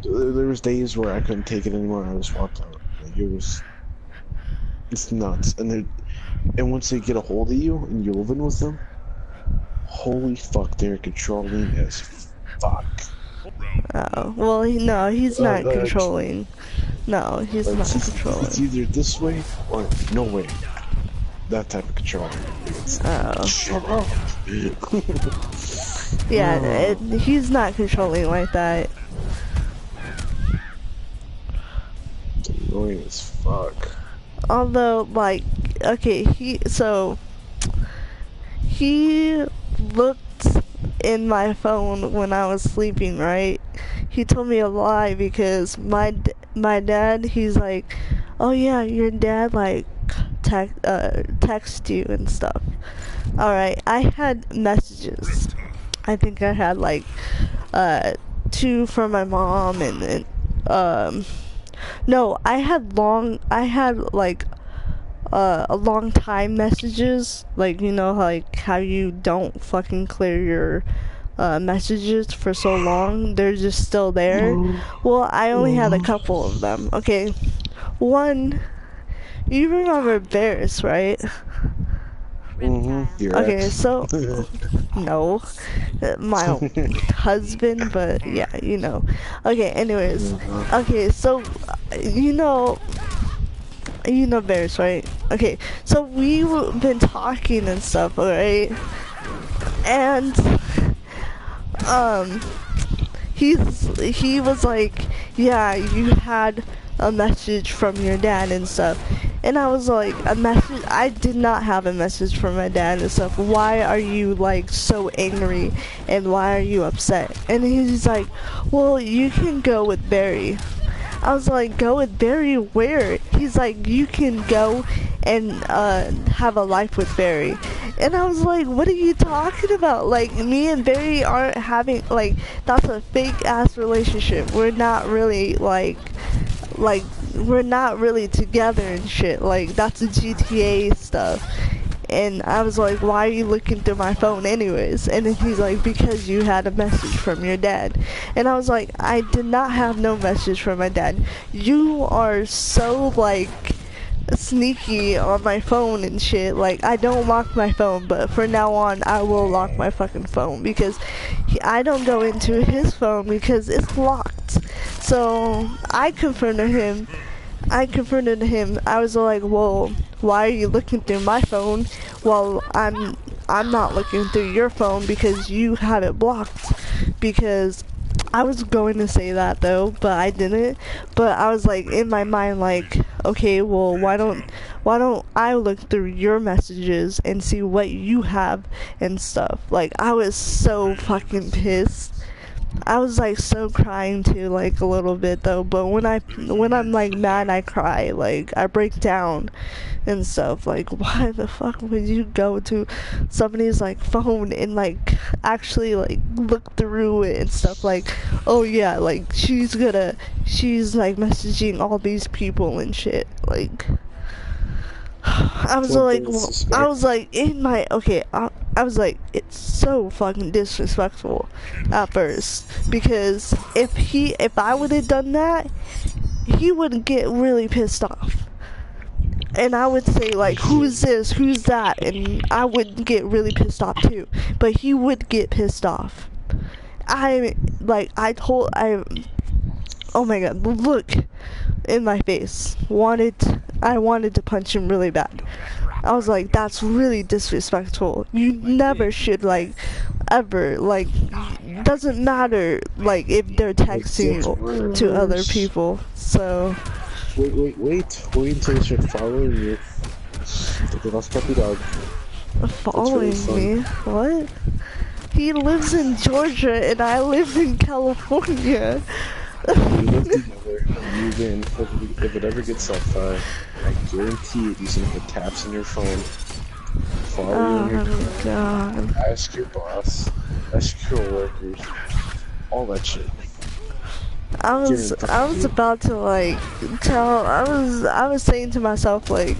There was days where I couldn't take it anymore. I just walked out. Like it's nuts. And once they get a hold of you and you're living with them, holy fuck, they're controlling as fuck. Oh, well, no, he's not controlling. No, he's not controlling. It's either this way or no way. That type of control. Oh. Shut up. Yeah, he's not controlling like that. It's annoying as fuck. Although, like, okay, he looked in my phone when I was sleeping, right? He told me a lie because my dad, he's like, oh yeah, your dad like text you and stuff. Alright, I had messages. I think I had like 2 from my mom and no, I had like a long time messages, like, you know, like how you don't fucking clear your messages for so long, they're just still there. Well, I only had a couple of them. Okay, one, you remember Bears, right? Okay, so no, my own husband, but yeah, you know. Okay, anyways, okay, so you know Bears, right? Okay, so we've been talking and stuff, alright? And he was like, yeah, you had a message from your dad and stuff. And I was like, a message? I did not have a message from my dad and stuff. Why are you like so angry and why are you upset? And he's like, well, you can go with Barry. I was like, go with Barry where? He's like, you can go and have a life with Barry. And I was like, what are you talking about? Like, me and Barry aren't having, like, that's a fake ass relationship. We're not really like we're not really together and shit. Like, that's a GTA stuff. And I was like, why are you looking through my phone anyways? And then he's like, because you had a message from your dad. And I was like, I did not have no message from my dad. You are so like sneaky on my phone and shit. Like, I don't lock my phone, but from now on I will lock my fucking phone because I don't go into his phone because it's locked. So I confronted him. I was like, well, why are you looking through my phone while I'm not looking through your phone because you have it blocked? Because I was going to say that though, but I didn't. But I was like in my mind like, okay, well, why don't I look through your messages and see what you have and stuff. Like, I was so fucking pissed. I was like so crying too, like a little bit though, but when I'm like mad, I cry, like I break down and stuff. Like, why the fuck would you go to somebody's like phone and like actually like look through it and stuff? Like, oh yeah, like she's like messaging all these people and shit. Like, I was like it's so fucking disrespectful at first, because if I would have done that, he would get really pissed off, and I would say like, who's this, who's that, and I would get really pissed off too, but he would get pissed off. Oh my god, look in my face. I wanted to punch him really bad. I was like, that's really disrespectful. You never should, like, ever, like, doesn't matter, like, if they're texting to other people. So, Wait until you start following you. Like a lost puppy dog. Following me? What? He lives in Georgia and I live in California. We live together, move in. If it ever gets outside, I guarantee it, he's gonna put taps on your phone. Follow you on your car. God. Ask your boss. Ask your workers. All that shit. I was about to like I was saying to myself like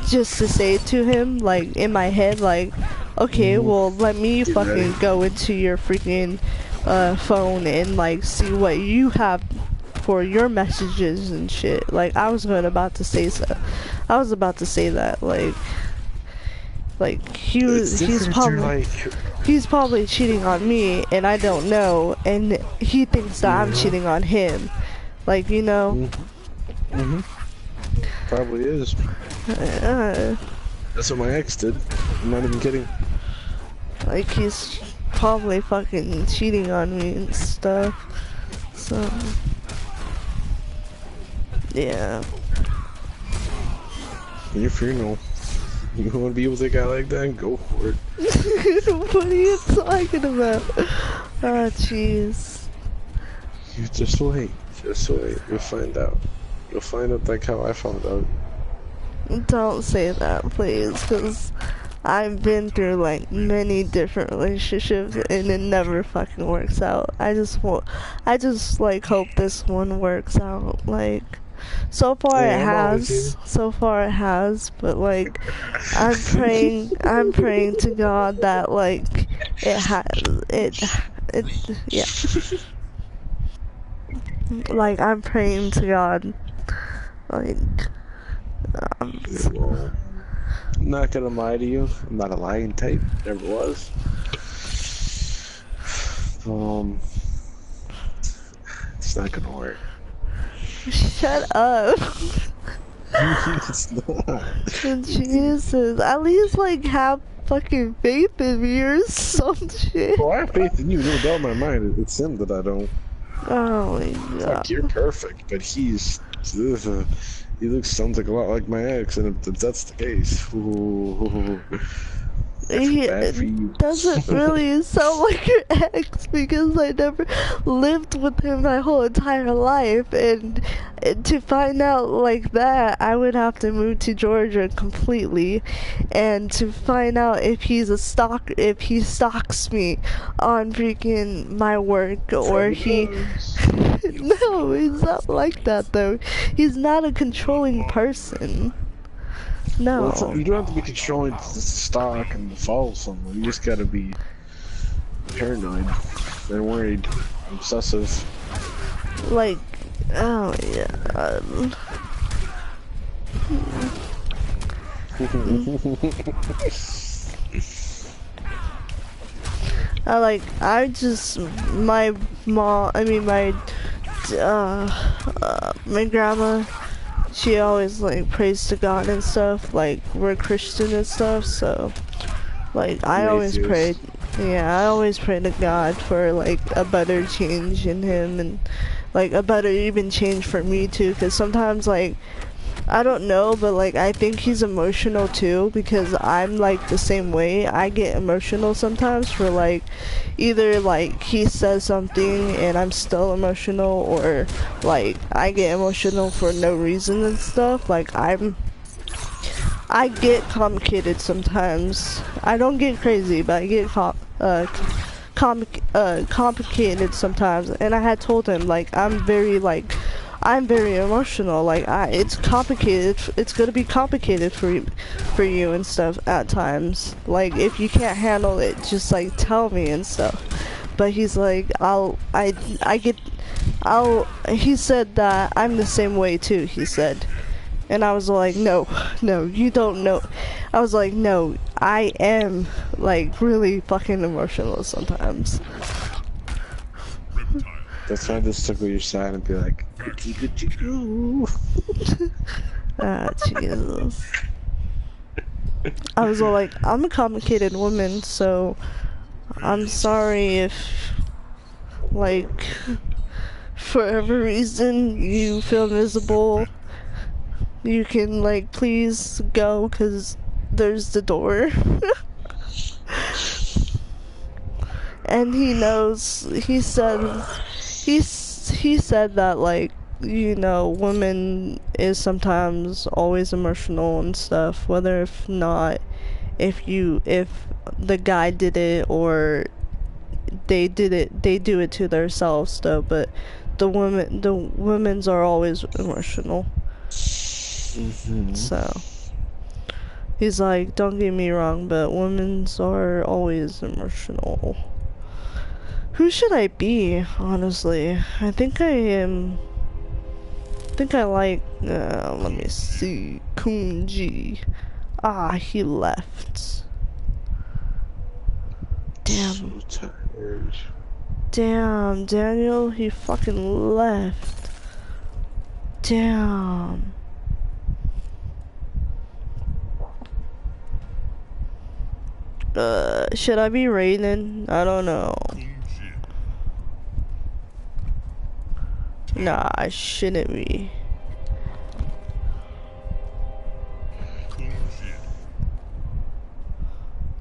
just to say it to him like in my head like okay well let me fucking go into your freaking phone and like see what you have for your messages and shit. Like I was about to say that like he's probably cheating on me and I don't know and he thinks that I'm cheating on him. Like, you know. Probably is. That's what my ex did. I'm not even kidding. Like he's probably fucking cheating on me and stuff. So yeah. Your funeral. You want to be with a guy like that? Go for it. What are you talking about? Oh, jeez. You just wait. Just wait. You'll find out. You'll find out like how I found out. Don't say that, please, because I've been through like many different relationships and it never fucking works out. I just like hope this one works out. Like, so far it has, but like, I'm praying to God that like, yeah. Like, I'm praying to God, like, well, I'm not gonna lie to you. I'm not a lying type. Never was. It's not gonna work. Shut up. It's not. Jesus, at least like have fucking faith in me or some shit. Well, I have faith in you. No doubt in my mind. It's him that I don't. Oh my God. Fuck, you're perfect, but he sounds like a lot like my ex, and if that's the case, He doesn't really sound like your ex because I never lived with him my whole entire life, and to find out like that, I would have to move to Georgia completely, and to find out if he stalks me on freaking my work or he. No, he's not like that though. He's not a controlling person. No. Well, you don't have to be controlling to stalk and follow someone. You just gotta be paranoid and worried, obsessive. Like, oh yeah. My grandma, she always like prays to God and stuff, like we're Christian and stuff, so like I always pray to God for like a better change in him and like a better even change for me too, because sometimes like I don't know, but like I think he's emotional too, because I'm like the same way. I get emotional sometimes for like either like he says something and I'm still emotional, or like I get emotional for no reason and stuff. Like I get complicated sometimes. I don't get crazy, but I get complicated sometimes. And I had told him like I'm very emotional. Like it's complicated. It's gonna be complicated for you and stuff at times. Like if you can't handle it, just like tell me and stuff. But he's like, he said that I'm the same way too. He said, and I was like, no, you don't know. I was like, no, I am like really fucking emotional sometimes. That's why I just took your side and be like, Ah, Jesus. I was all like, I'm a complicated woman, so I'm sorry if like, for every reason you feel miserable, you can, like, please go, because there's the door. And he knows, he said that, like, you know, women is sometimes always emotional and stuff, whether if not, if the guy did it or they do it to themselves though, but the women's are always emotional. So he's like, don't get me wrong, but women's are always emotional. Who should I be, honestly? I think I like, let me see, Kunji. Ah, he left. Damn. So tired. Damn, Daniel, he fucking left. Damn. Should I be raiding? I don't know. Nah, I shouldn't be.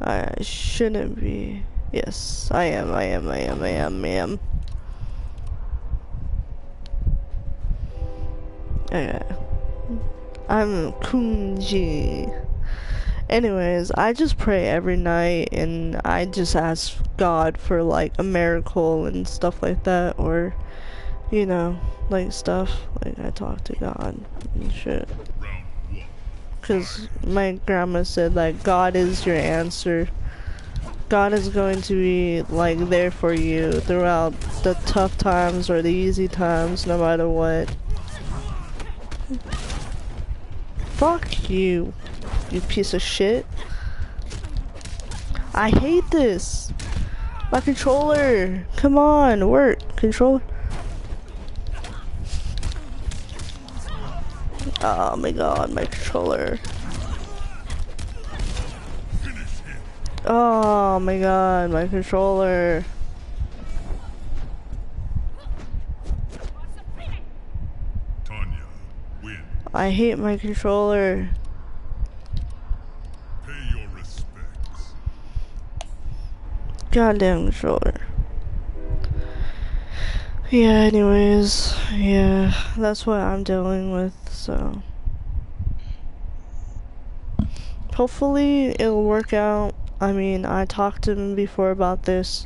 I shouldn't be. Yes, I am. Okay. I'm Kunji. Anyways, I just pray every night and I just ask God for like a miracle and stuff like that, or you know, like stuff like I talk to God and shit. Cause my grandma said like God is your answer. God is going to be like there for you throughout the tough times or the easy times, no matter what. Fuck you, you piece of shit. I hate this. My controller. Come on, work. Controller. Oh my god, my controller. Oh my god, my controller. Tanya, win. I hate my controller. Pay your respects. Goddamn controller. Yeah, anyways, yeah, that's what I'm dealing with, so. Hopefully it'll work out. I mean, I talked to him before about this.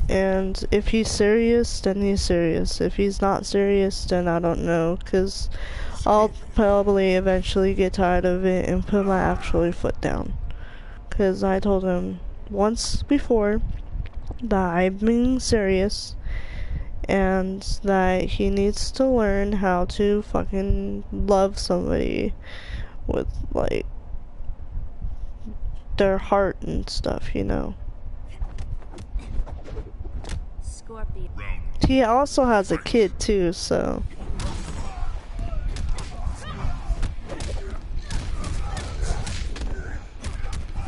And if he's serious, then he's serious. If he's not serious, then I don't know, because I'll probably eventually get tired of it and put my actual foot down. Because I told him once before that I'm being serious and that he needs to learn how to fucking love somebody with, like, their heart and stuff, you know. Scorpion. He also has a kid too, so.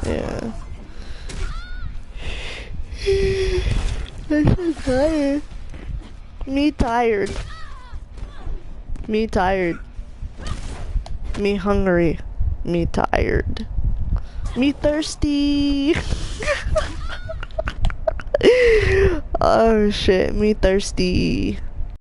Yeah. I'm so tired. Me tired. Me tired. Me hungry. Me tired. Me thirsty. Oh shit, me thirsty.